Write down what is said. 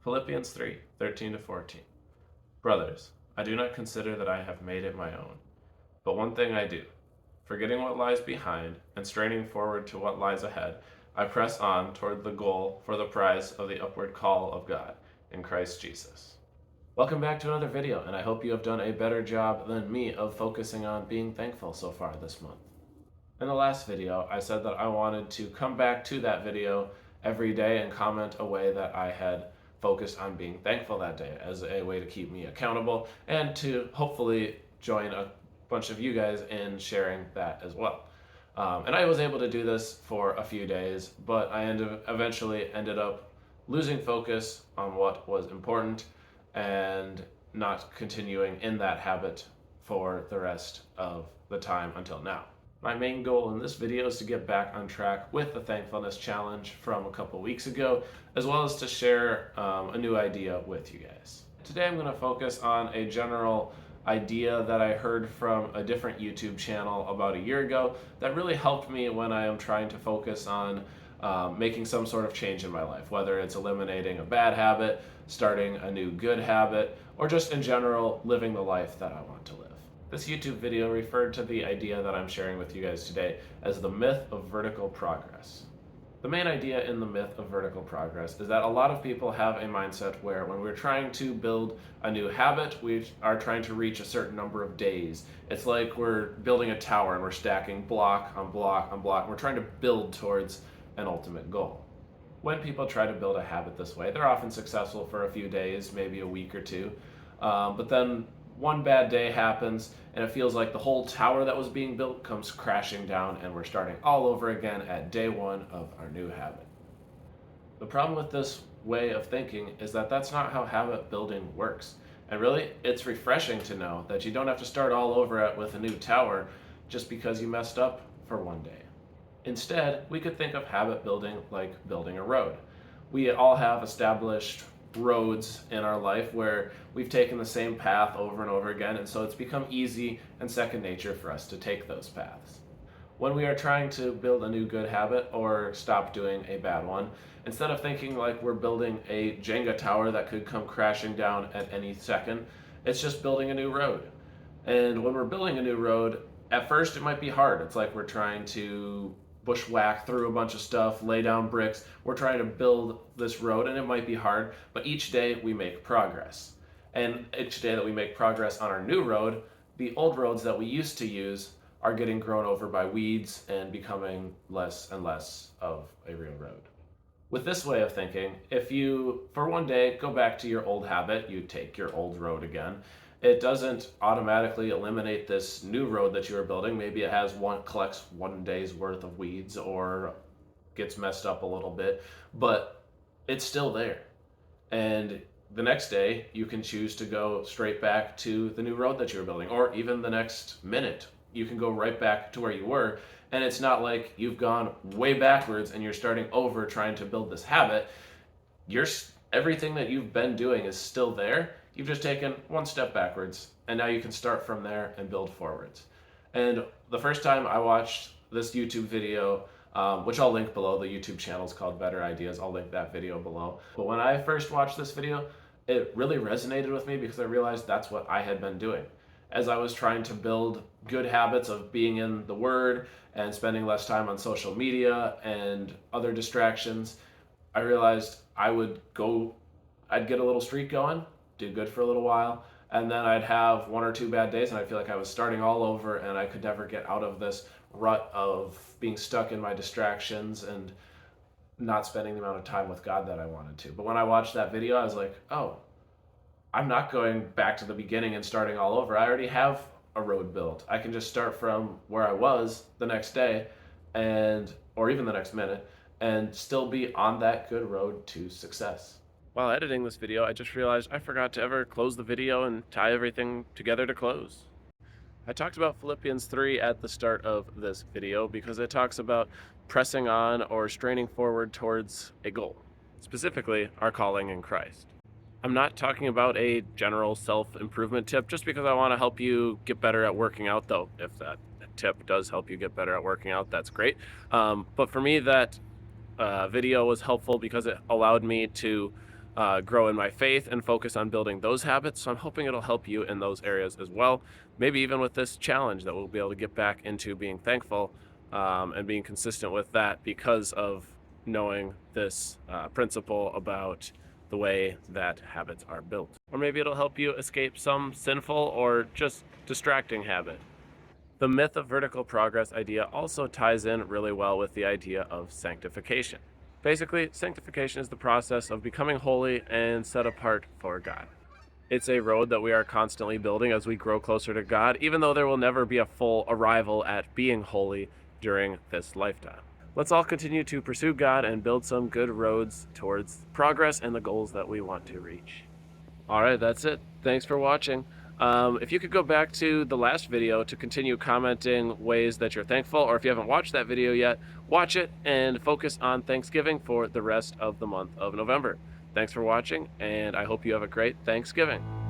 Philippians 3:13-14. Brothers, I do not consider that I have made it my own, but one thing I do, forgetting what lies behind and straining forward to what lies ahead, I press on toward the goal for the prize of the upward call of God in Christ Jesus. Welcome back to another video, and I hope you have done a better job than me of focusing on being thankful so far this month. In the last video, I said that I wanted to come back to that video every day and comment a way that I had focused on being thankful that day as a way to keep me accountable and to hopefully join a bunch of you guys in sharing that as well. And I was able to do this for a few days, but I eventually ended up losing focus on what was important and not continuing in that habit for the rest of the time until now. My main goal in this video is to get back on track with the Thankfulness Challenge from a couple weeks ago, as well as to share a new idea with you guys. Today I'm going to focus on a general idea that I heard from a different YouTube channel about a year ago that really helped me when I am trying to focus on making some sort of change in my life, whether it's eliminating a bad habit, starting a new good habit, or just in general living the life that I want to live. This YouTube video referred to the idea that I'm sharing with you guys today as the myth of vertical progress. The main idea in the myth of vertical progress is that a lot of people have a mindset where when we're trying to build a new habit, we are trying to reach a certain number of days. It's like we're building a tower and we're stacking block on block on block. And we're trying to build towards an ultimate goal. When people try to build a habit this way, they're often successful for a few days, maybe a week or two, but then one bad day happens and it feels like the whole tower that was being built comes crashing down and we're starting all over again at day one of our new habit. The problem with this way of thinking is that that's not how habit building works. And really, it's refreshing to know that you don't have to start all over with a new tower just because you messed up for one day. Instead, we could think of habit building like building a road. We all have established roads in our life where we've taken the same path over and over again, and so it's become easy and second nature for us to take those paths. When we are trying to build a new good habit or stop doing a bad one, instead of thinking like we're building a Jenga tower that could come crashing down at any second, it's just building a new road. And when we're building a new road, at first it might be hard. It's like we're trying to bushwhack through a bunch of stuff, lay down bricks. We're trying to build this road and it might be hard, but each day we make progress. And each day that we make progress on our new road, the old roads that we used to use are getting grown over by weeds and becoming less and less of a real road. With this way of thinking, if you, for one day, go back to your old habit, you take your old road again, it doesn't automatically eliminate this new road that you are building. Maybe it collects one day's worth of weeds or gets messed up a little bit, but it's still there. And the next day, you can choose to go straight back to the new road that you were building, or even the next minute, you can go right back to where you were. And it's not like you've gone way backwards and you're starting over trying to build this habit. Everything that you've been doing is still there. You've just taken one step backwards, and now you can start from there and build forwards. And the first time I watched this YouTube video, which I'll link below, the YouTube channel is called Better Ideas. I'll link that video below. But when I first watched this video, it really resonated with me because I realized that's what I had been doing. As I was trying to build good habits of being in the Word and spending less time on social media and other distractions, I realized I'd get a little streak going, do good for a little while, and then I'd have one or two bad days and I'd feel like I was starting all over and I could never get out of this rut of being stuck in my distractions and not spending the amount of time with God that I wanted to. But when I watched that video, I was like, oh, I'm not going back to the beginning and starting all over. I already have a road built. I can just start from where I was the next day or even the next minute and still be on that good road to success. While editing this video, I just realized I forgot to ever close the video and tie everything together to close. I talked about Philippians 3 at the start of this video because it talks about pressing on or straining forward towards a goal, specifically our calling in Christ. I'm not talking about a general self-improvement tip just because I want to help you get better at working out, though if that tip does help you get better at working out, that's great. But for me, that video was helpful because it allowed me to grow in my faith and focus on building those habits. So I'm hoping it'll help you in those areas as well. Maybe even with this challenge that we'll be able to get back into being thankful and being consistent with that because of knowing this principle about the way that habits are built. Or maybe it'll help you escape some sinful or just distracting habit. The myth of vertical progress idea also ties in really well with the idea of sanctification. Basically, sanctification is the process of becoming holy and set apart for God. It's a road that we are constantly building as we grow closer to God, even though there will never be a full arrival at being holy during this lifetime. Let's all continue to pursue God and build some good roads towards progress and the goals that we want to reach. All right, that's it. Thanks for watching. If you could go back to the last video to continue commenting ways that you're thankful, or if you haven't watched that video yet, watch it and focus on Thanksgiving for the rest of the month of November. Thanks for watching, and I hope you have a great Thanksgiving.